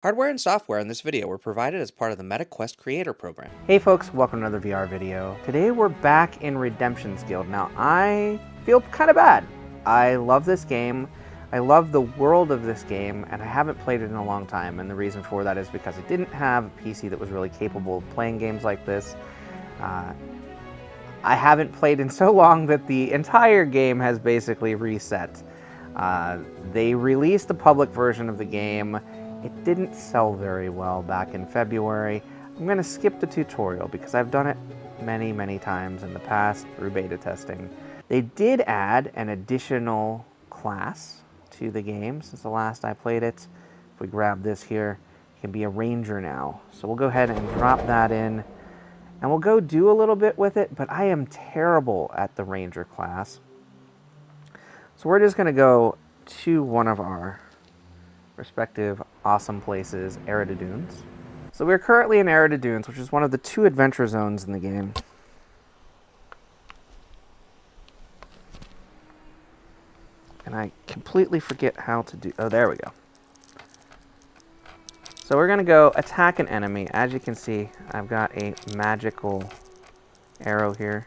Hardware and software in this video were provided as part of the MetaQuest Creator Program. Hey folks, welcome to another VR video. Today we're back in Redemption's Guild. Now I feel kind of bad. I love this game. I love the world of this game, and I haven't played it in a long time, and the reason for that is because I didn't have a PC that was really capable of playing games like this. I haven't played in so long that the entire game has basically reset. They released the public version of the game. It didn't sell very well back in February. I'm going to skip the tutorial because I've done it many times in the past through beta testing. They did add an additional class to the game since the last I played it. If we grab this here, it can be a ranger now. So we'll go ahead and drop that in, and we'll go do a little bit with it, but I am terrible at the ranger class. So we're just going to go to one of our respective awesome places, Erida Dunes. So we're currently in Erida Dunes, which is one of the 2 adventure zones in the game. And I completely forget how to do... Oh, there we go. So we're going to go attack an enemy. As you can see, I've got a magical arrow here.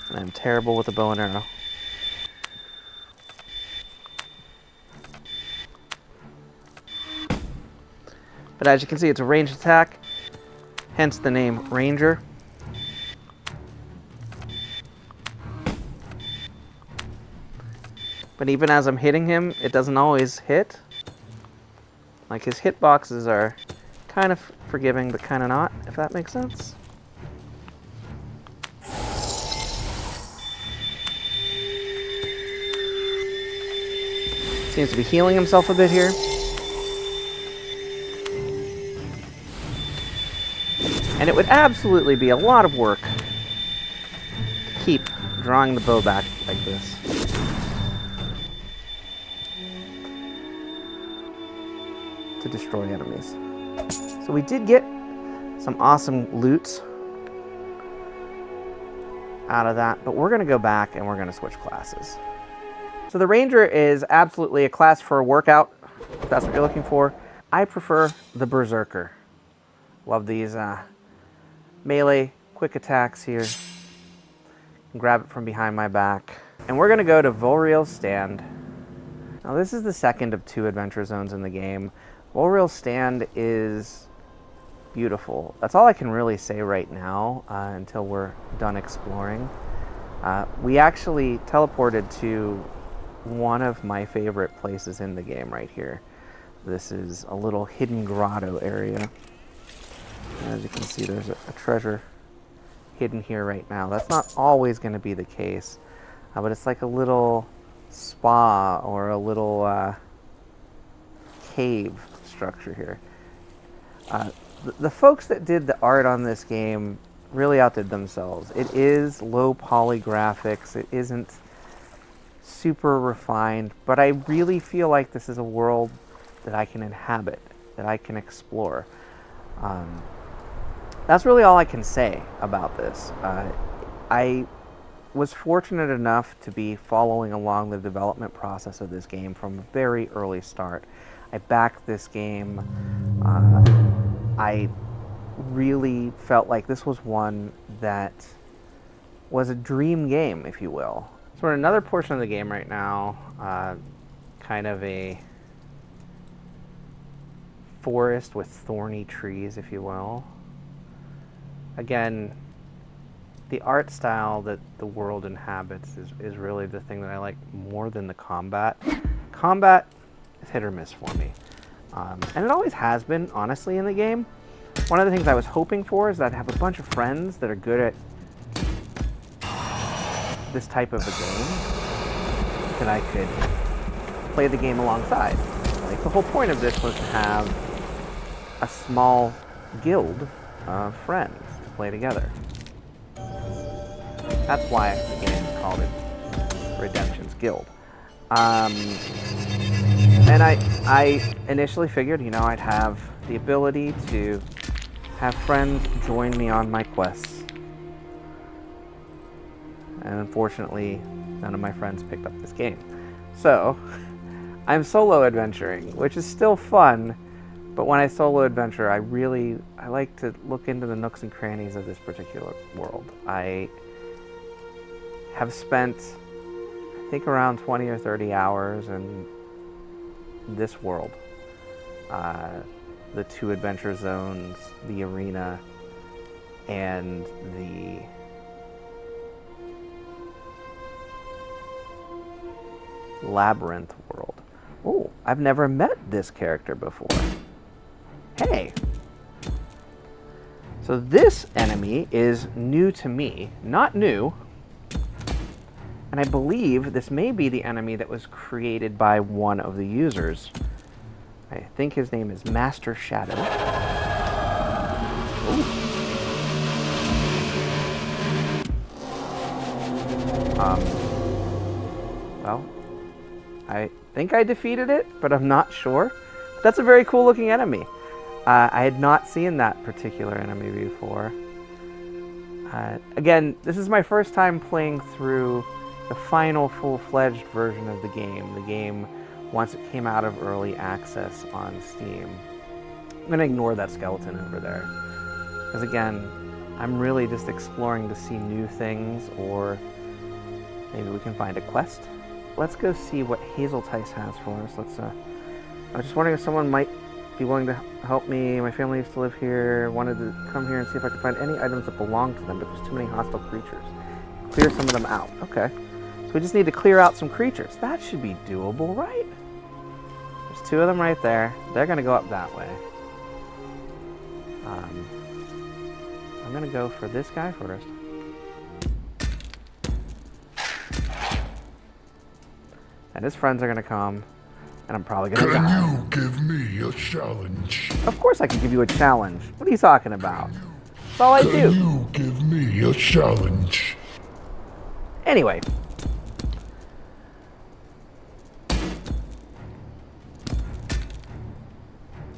And I'm terrible with a bow and arrow. But as you can see, it's a ranged attack, hence the name Ranger. But even as I'm hitting him, it doesn't always hit. Like, his hitboxes are kind of forgiving, but kind of not, if that makes sense. Seems to be healing himself a bit here. And it would absolutely be a lot of work to keep drawing the bow back like this. To destroy enemies. So we did get some awesome loot out of that, but we're going to go back and we're going to switch classes. So the Ranger is absolutely a class for a workout, if that's what you're looking for. I prefer the Berserker. Love these melee quick attacks here. Grab it from behind my back. And we're going to go to Volriel's Stand. Now this is the second of 2 adventure zones in the game. Volriel's Stand is beautiful. That's all I can really say right now until we're done exploring. We actually teleported to one of my favorite places in the game right here. This is a little hidden grotto area. As you can see, there's a treasure hidden here right now. That's not always going to be the case, but it's like a little spa or a little cave structure here. The folks that did the art on this game really outdid themselves. It is low poly graphics. It isn't super refined, but I really feel like this is a world that I can inhabit, that I can explore. That's really all I can say about this. I was fortunate enough to be following along the development process of this game from a very early start. I backed this game. I really felt like this was one that was a dream game, if you will. So we're in another portion of the game right now, kind of a forest with thorny trees, if you will. Again, the art style that the world inhabits is really the thing that I like more than the combat. Combat is hit or miss for me. And it always has been, honestly, in the game. One of the things I was hoping for is that I'd have a bunch of friends that are good at this type of a game that I could play the game alongside. Like, the whole point of this was to have a small guild of friends to play together. That's why the game called it Redemption's Guild. And I initially figured, I'd have the ability to have friends join me on my quests. And unfortunately, none of my friends picked up this game. So, I'm solo adventuring, which is still fun, but when I solo adventure, I like to look into the nooks and crannies of this particular world. I have spent, I think, around 20 or 30 hours in this world. The 2 adventure zones, the arena, and the labyrinth world. Oh, I've never met this character before. Hey! So this enemy is new to me. Not new. And I believe this may be the enemy that was created by one of the users. I think his name is Master Shadow. Ooh. Well, I think I defeated it, but I'm not sure. That's a very cool looking enemy. I had not seen that particular enemy before. Again, this is my first time playing through the final full-fledged version of the game once it came out of early access on Steam. I'm going to ignore that skeleton over there, because again, I'm really just exploring to see new things, or maybe we can find a quest. Let's go see what Hazeltice has for us. I was just wondering if someone might be willing to help me. My family used to live here. Wanted to come here and see if I could find any items that belong to them, but there's too many hostile creatures. Clear some of them out. Okay. So we just need to clear out some creatures. That should be doable, right? There's 2 of them right there. They're going to go up that way. I'm going to go for this guy first. And his friends are going to come. And I'm probably going to die. Can you give me a challenge? Of course I can give you a challenge. What are you talking about? That's all I do. Can you give me a challenge? Anyway.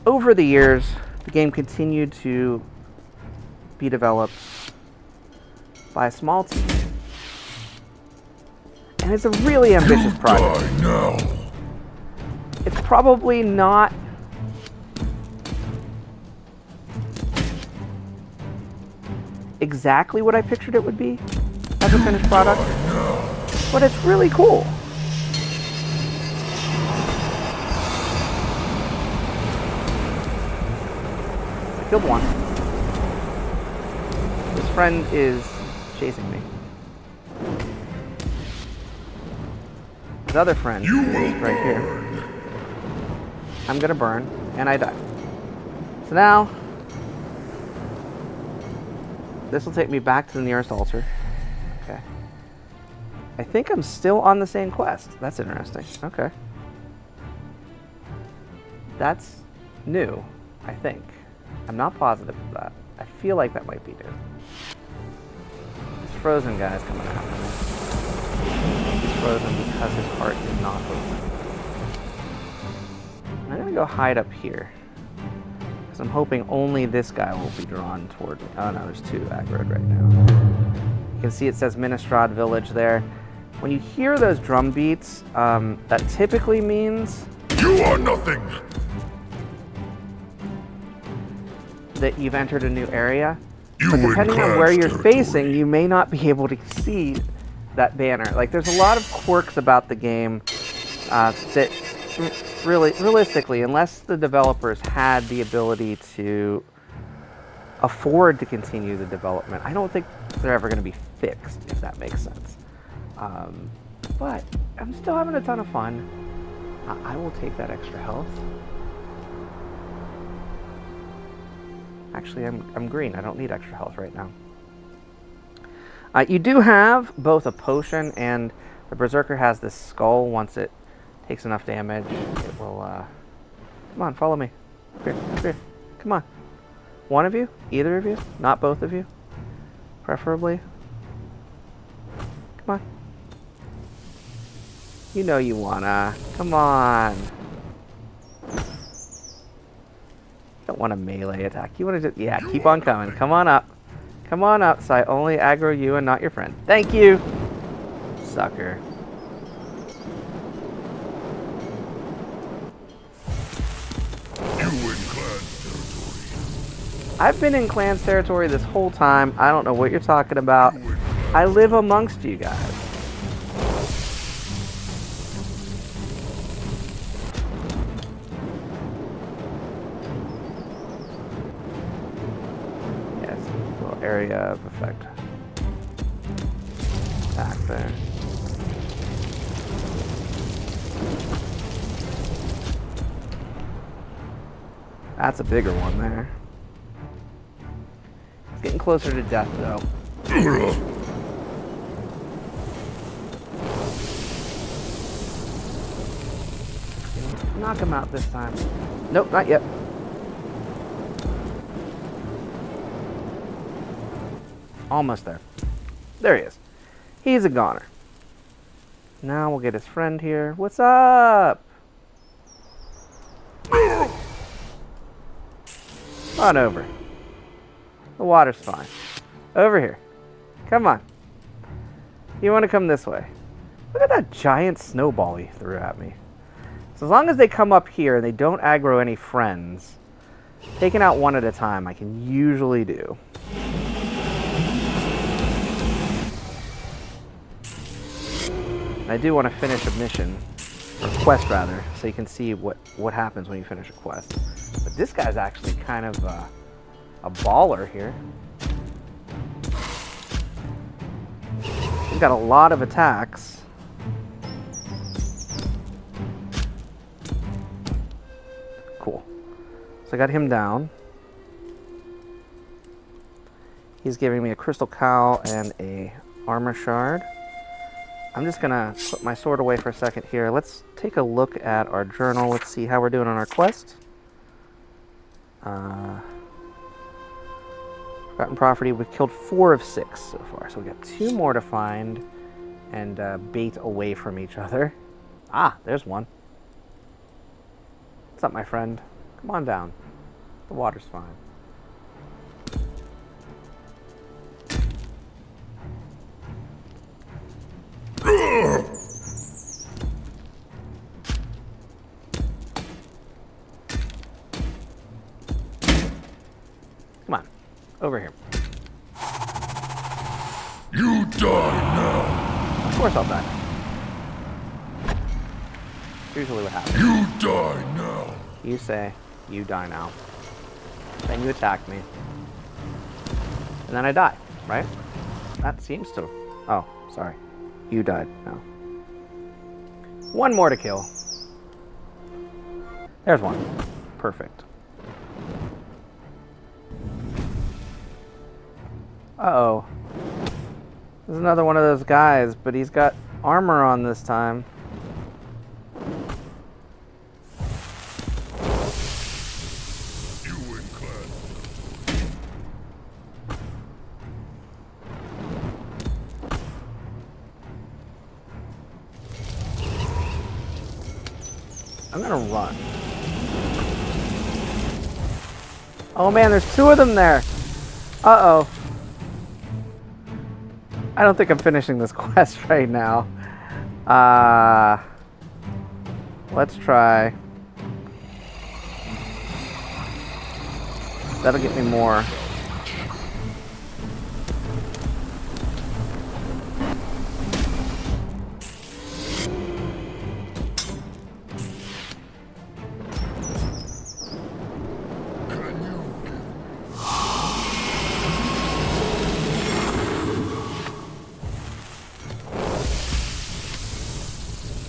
Over the years, the game continued to be developed by a small team. And it's a really ambitious project. Die now. It's probably not exactly what I pictured it would be as a finished product, but it's really cool. I killed one. His friend is chasing me. His other friend is right here. I'm gonna burn, and I die. So now, this will take me back to the nearest altar. Okay. I think I'm still on the same quest. That's interesting. Okay. That's new, I think. I'm not positive of that. I feel like that might be new. This frozen guy's coming after me. He's frozen because his heart is not open. I'm gonna go hide up here, because I'm hoping only this guy will be drawn toward me. Oh no, there's 2 aggroed right now. You can see it says Minestrad Village there. When you hear those drum beats, that typically means You are nothing. that you've entered a new area. You But depending on where you're encroached territory. facing, you may not be able to see that banner. Like, there's a lot of quirks about the game that really, realistically, unless the developers had the ability to afford to continue the development, I don't think they're ever going to be fixed, if that makes sense. But I'm still having a ton of fun. I will take that extra health. Actually, I'm green. I don't need extra health right now. You do have both a potion, and the Berserker has this skull. Once it takes enough damage, it will... Come on, follow me. Here, here. Come on. One of you? Either of you? Not both of you? Preferably. Come on. You know you wanna. Come on. don't want a melee attack. You want to just, yeah, keep on coming. Come on up. Come on up so I only aggro you and not your friend. Thank you, sucker. You in Clan's territory. I've been in Clan's territory this whole time. I don't know what you're talking about. I live amongst you guys. Yes, little area of effect. Back there. That's a bigger one there. It's getting closer to death, though. Knock him out this time. Nope, not yet. Almost there. There he is. He's a goner. Now we'll get his friend here. What's up? On over. The water's fine. Over here. Come on. You want to come this way. Look at that giant snowball he threw at me. So as long as they come up here and they don't aggro any friends, taking out one at a time I can usually do. And I do want to finish a mission, or quest rather, so you can see what happens when you finish a quest. But this guy's actually kind of a baller here. He's got a lot of attacks. Cool. So I got him down. He's giving me a crystal cowl and a armor shard. I'm just gonna put my sword away for a second here. Let's take a look at our journal. Let's see how we're doing on our quest. Forgotten property, we've killed 4 of 6 so far. So we got 2 more to find and bait away from each other. Ah, there's one. What's up, my friend? Come on down. The water's fine. Come on, over here. You die now. Of course I'll die. Usually what happens. You die now. You say, you die now. Then you attack me. And then I die, right? That seems to... Oh, sorry. You died now. 1 more to kill. There's one. Perfect. Uh-oh. There's another one of those guys, but he's got armor on this time. You in Clan. I'm gonna run. Oh man, there's 2 of them there. Uh-oh. I don't think I'm finishing this quest right now. Let's try. That'll get me more.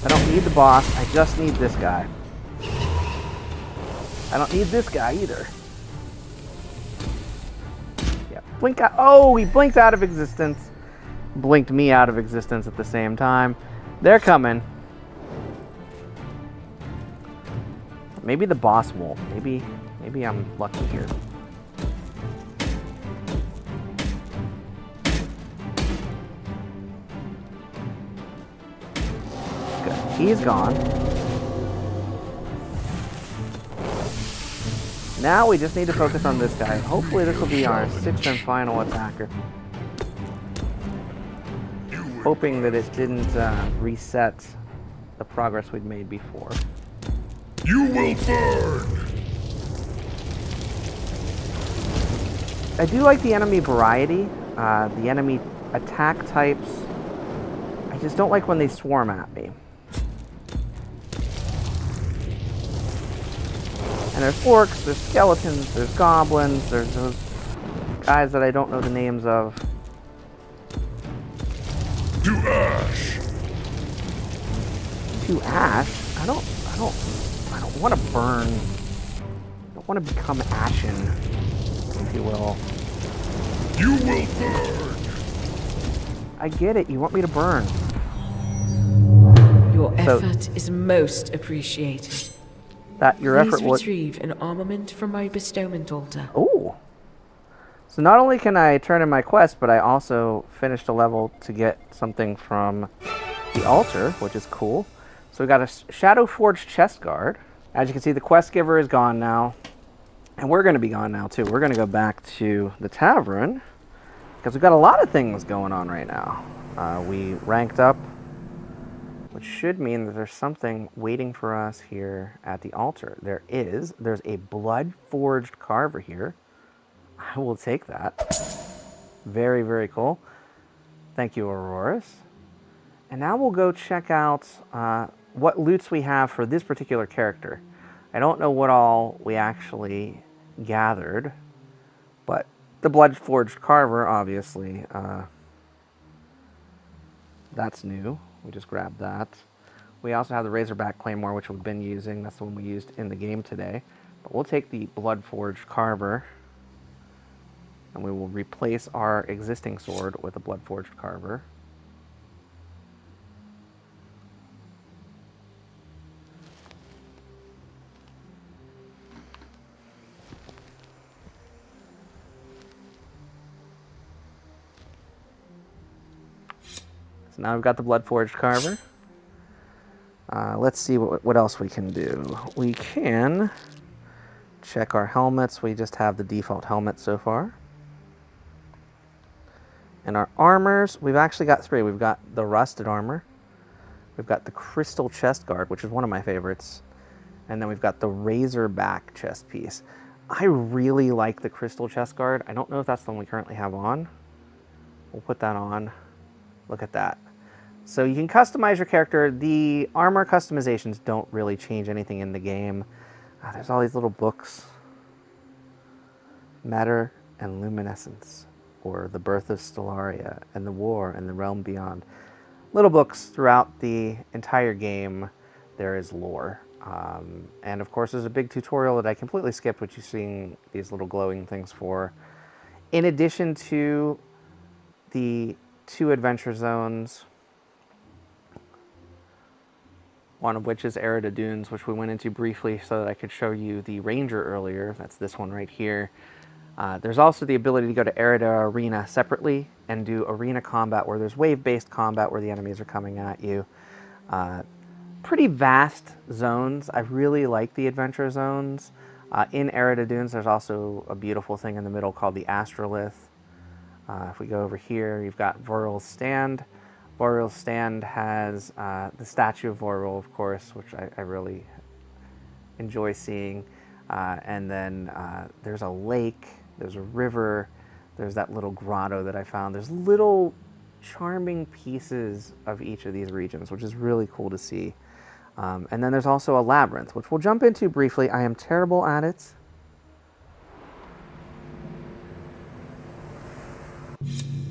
I don't need the boss, I just need this guy. I don't need this guy either. Yeah, blink out. Oh, he blinked out of existence. Blinked me out of existence at the same time. They're coming. Maybe the boss won't. Maybe I'm lucky here. He's gone. Now we just need to focus on this guy. Hopefully this will be our 6th and final attacker. Hoping that it didn't reset the progress we'd made before. You will burn! I do like the enemy variety, the enemy attack types. I just don't like when they swarm at me. And there's orcs, there's skeletons, there's goblins, there's those guys that I don't know the names of. To ash! To ash? I don't want to burn. I don't want to become ashen, if you will. You will burn! I get it, you want me to burn. Your effort is most appreciated. That your effort Please was. retrieve an armament from my bestowment altar. Oh. So not only can I turn in my quest, but I also finished a level to get something from the altar, which is cool. So we got a Shadow Forged chest guard. As you can see, the quest giver is gone now. And we're going to be gone now, too. We're going to go back to the tavern, because we've got a lot of things going on right now. We ranked up, which should mean that there's something waiting for us here at the altar. There's a blood-forged carver here. I will take that. Very, very cool. Thank you, Auroras. And now we'll go check out what loots we have for this particular character. I don't know what all we actually gathered, but the blood-forged carver, obviously, that's new. We just grabbed that. We also have the Razorback Claymore, which we've been using. That's the one we used in the game today. But we'll take the Blood-Forged Carver, and we will replace our existing sword with a Blood-Forged Carver. So now we've got the Blood-Forged Carver. Let's see what else we can do. We can check our helmets. We just have the default helmet so far. And our armors, we've actually got 3. We've got the rusted armor. We've got the crystal chest guard, which is one of my favorites. And then we've got the razorback chest piece. I really like the crystal chest guard. I don't know if that's the one we currently have on. We'll put that on. Look at that. So you can customize your character. The armor customizations don't really change anything in the game. There's all these little books. Matter and Luminescence, or The Birth of Stellaria, and The War, and The Realm Beyond. Little books throughout the entire game. There is lore. And of course there's a big tutorial that I completely skipped, which you're seeing these little glowing things for. In addition to the 2 adventure zones, one of which is Erida Dunes, which we went into briefly so that I could show you the Ranger earlier. That's this one right here. There's also the ability to go to Erida Arena separately and do arena combat, where there's wave-based combat where the enemies are coming at you. Pretty vast zones. I really like the adventure zones. In Erida Dunes, there's also a beautiful thing in the middle called the Astrolith. If we go over here, you've got Vorul's Stand. Vorul's Stand has the statue of Vorul, of course, which I really enjoy seeing. And then there's a lake, there's a river, there's that little grotto that I found. There's little charming pieces of each of these regions, which is really cool to see. And then there's also a labyrinth, which we'll jump into briefly. I am terrible at it.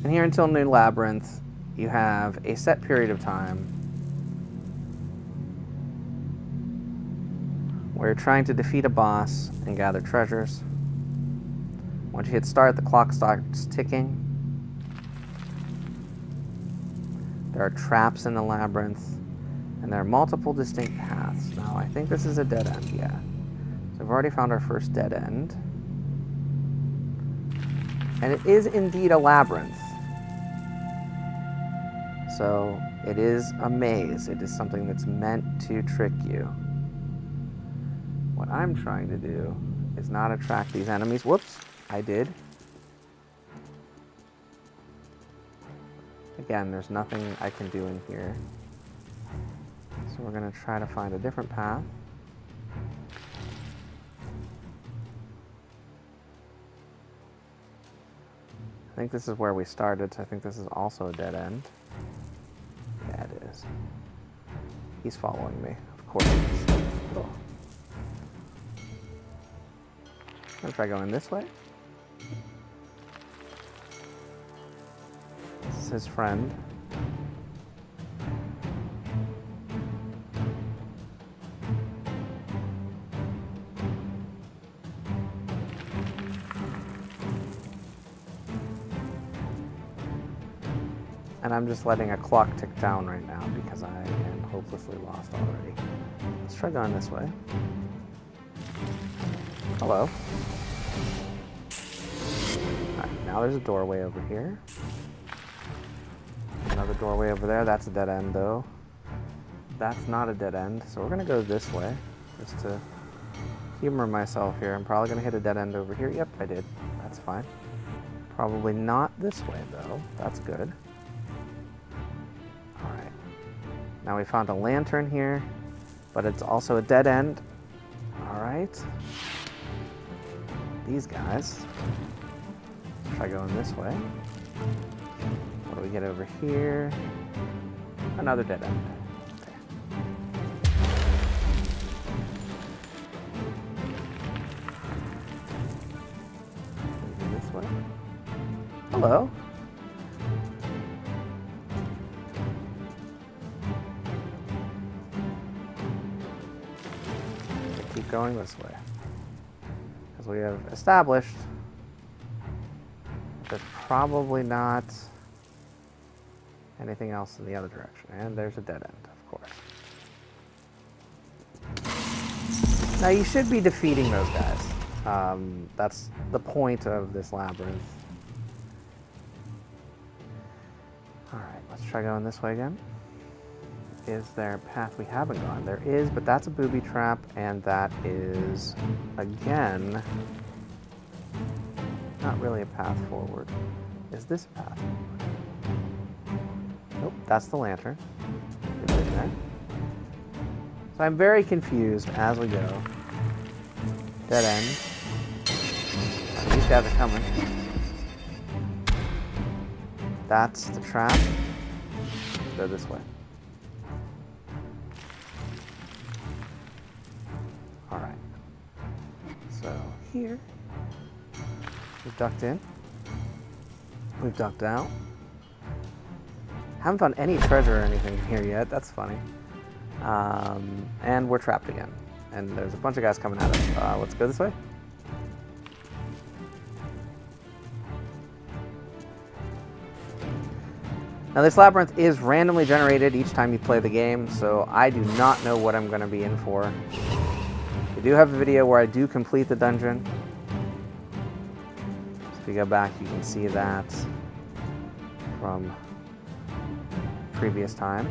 And here until New Labyrinth, you have a set period of time where you're trying to defeat a boss and gather treasures. Once you hit start, the clock starts ticking. There are traps in the labyrinth, and there are multiple distinct paths. Now, I think this is a dead end, yeah. So we've already found our first dead end. And it is indeed a labyrinth. So it is a maze. It is something that's meant to trick you. What I'm trying to do is not attract these enemies. Whoops, I did. Again, there's nothing I can do in here. So we're going to try to find a different path. I think this is where we started, so I think this is also a dead end. Yeah, it is. He's following me. Of course he is. Oh. I'm gonna try going this way. This is his friend. And I'm just letting a clock tick down right now because I am hopelessly lost already. Let's try going this way. Hello. Alright, now there's a doorway over here. Another doorway over there. That's a dead end though. That's not a dead end, so we're gonna go this way. Just to humor myself here. I'm probably gonna hit a dead end over here. Yep, I did. That's fine. Probably not this way though. That's good. Alright. Now we found a lantern here, but it's also a dead end. Alright. These guys. Try going this way. What do we get over here? Another dead end. Okay. Maybe this way. Hello. Keep going this way. Because we have established there's probably not anything else in the other direction. And there's a dead end, of course. Now you should be defeating those guys. That's the point of this labyrinth. Alright, let's try going this way again. Is there a path we haven't gone? There is, but that's a booby trap, and that is, again, not really a path forward. Is this a path forward? Nope, that's the lantern. It's in there. So I'm very confused as we go. Dead end. These guys are coming. That's the trap. Go this way. Alright. So here, we've ducked in. We've ducked out. Haven't found any treasure or anything here yet. That's funny. And we're trapped again. And there's a bunch of guys coming at us. Let's go this way. Now this labyrinth is randomly generated each time you play the game, so I do not know what I'm going to be in for. I do have a video where I do complete the dungeon. So if you go back, you can see that from previous time.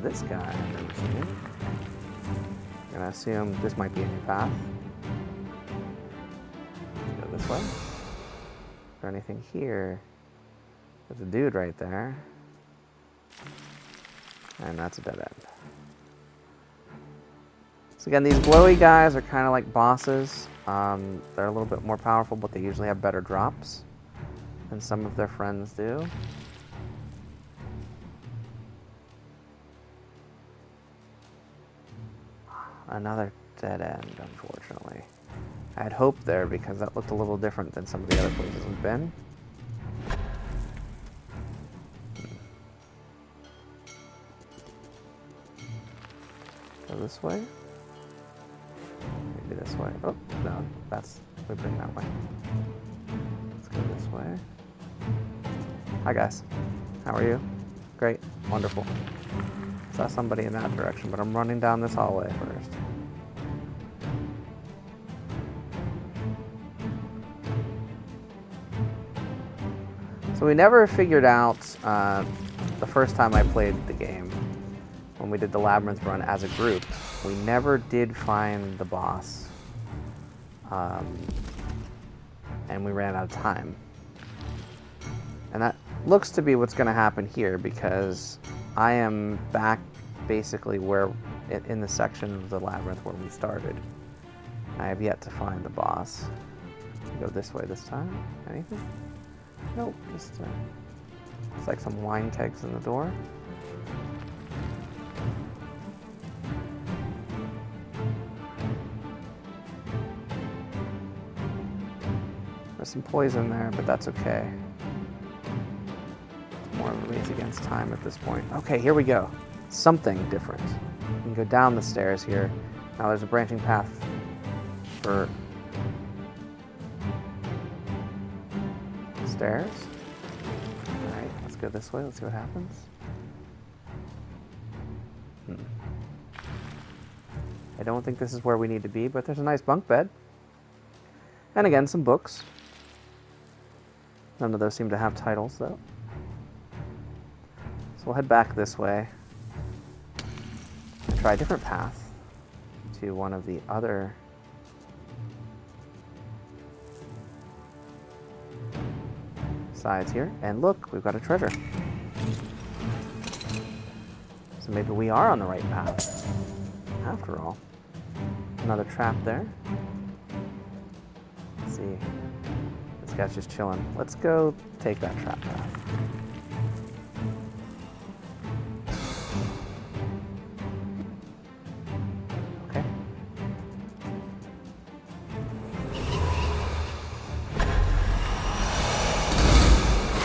This guy I've never seen. I'm going to assume this might be a new path. Let's go this way. Is there anything here? There's a dude right there. And that's a dead end. So again, these glowy guys are kind of like bosses. They're a little bit more powerful, but they usually have better drops than some of their friends do. Another dead end, unfortunately. I had hoped there because that looked a little different than some of the other places we've been. Go this way? Maybe this way. Oh, no, we've been that way. Let's go this way. Hi guys, how are you? Great, wonderful. Saw somebody in that direction, but I'm running down this hallway first. So we never figured out the first time I played the game, when we did the labyrinth run as a group, we never did find the boss and we ran out of time. And that looks to be what's going to happen here, because I am back basically where in the section of the labyrinth where we started. I have yet to find the boss. Go this way this time. Anything? Nope. Just it's like some wine kegs in the door. There's some poison there, but that's okay. It's more of a race against time at this point. Okay, here we go. Something different. You can go down the stairs here. Now there's a branching path for stairs. Alright, let's go this way. Let's see what happens. I don't think this is where we need to be, but there's a nice bunk bed. And again, some books. None of those seem to have titles, though. So we'll head back this way. And try a different path to one of the other sides here. And look, we've got a treasure. So maybe we are on the right path, after all. Another trap there. Let's see. This guy's just chilling. Let's go take that trap path. Okay.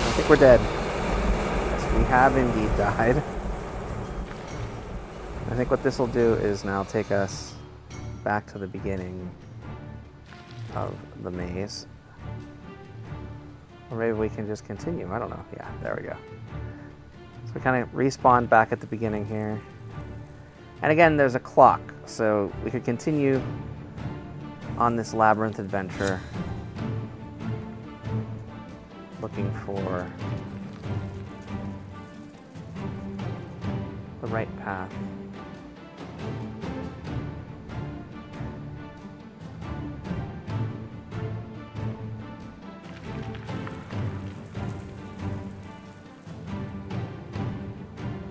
I think we're dead. Yes, we have indeed died. I think what this will do is now take us back to the beginning of the maze. Or maybe we can just continue. I don't know. Yeah, there we go. So we kind of respawn back at the beginning here. And again, there's a clock, so we could continue on this labyrinth adventure looking for the right path.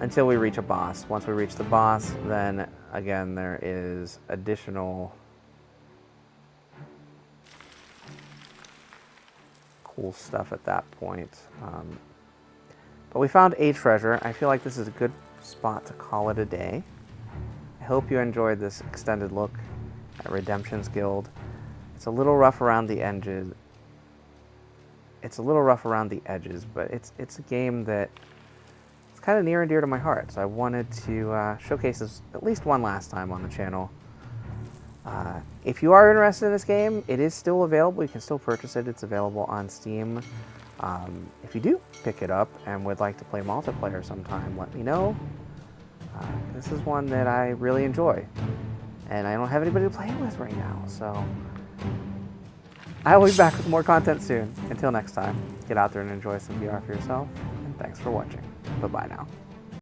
Until we reach a boss. Once we reach the boss, then again there is additional cool stuff at that point. But we found a treasure. I feel like this is a good spot to call it a day. I hope you enjoyed this extended look at Redemption's Guild. It's a little rough around the edges. But it's a game that kind of near and dear to my heart, so I wanted to showcase this at least one last time on the channel. If you are interested in this game, it is still available. You can still purchase it. It's available on Steam. If you do pick it up and would like to play multiplayer sometime, let me know. This is one that I really enjoy, and I don't have anybody to play it with right now, so I will be back with more content soon. Until next time, get out there and enjoy some VR for yourself, and thanks for watching. Bye-bye now.